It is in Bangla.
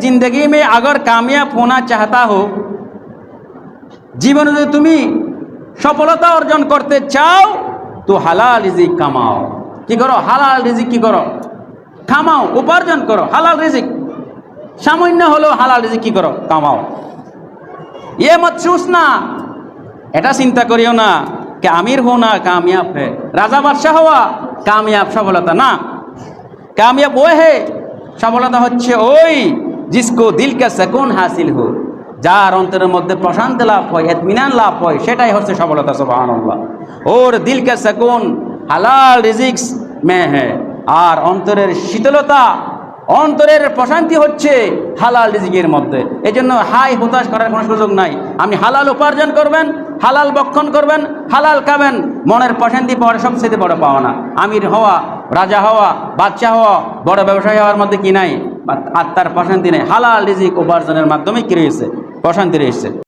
जिंदगी में अगर कामयाब होना चाहता हो, जीवन में তুমি সফলতা অর্জন করতে চাও তো হালাল রিজিক কামাও। কি করো? হালাল রিজিক কি করো? কামাও, উপার্জন করো হালাল রিজিক। সামান্য হলেও হালাল রিজিক কি করো? কামাও। ये मत सोचना, এটা চিন্তা করিও না कि আমির हो ना कामयाब है, রাজা বাদশাহ হওয়া কাময়াব সফলতা না। कामयाब वो है, সফলতা হচ্ছে ওই जिसको दिल का सुकून हासिल हो, যার অন্তরের মধ্যে প্রশান্তি লাভ হয়, ইতমিনান লাভ হয়, সেটাই হচ্ছে সফলতা। সুবহানাল্লাহ। और दिल का सुकून হালাল রিজিক में है, আর অন্তরের শীতলতা, অন্তরের প্রশান্তি হচ্ছে হালাল রিজিকের মধ্যে। এজন্য হাই হতাশ করার কোনো সুযোগ নাই। আপনি হালাল উপার্জন করবেন, হালাল ভক্ষণ করবেন, হালাল খাবেন, মনের প্রশান্তি পাওয়ার সবচেয়ে বড় পাওনা। আমির হওয়া, রাজা হওয়া, বাদশাহ হওয়া, বড় ব্যবসায়ী হওয়ার মধ্যে কি নাই? আত্মার প্রশান্তি নেই। হালাল রিজিক উপার্জনের মাধ্যমে কি রয়েছে? প্রশান্তি রয়েছে।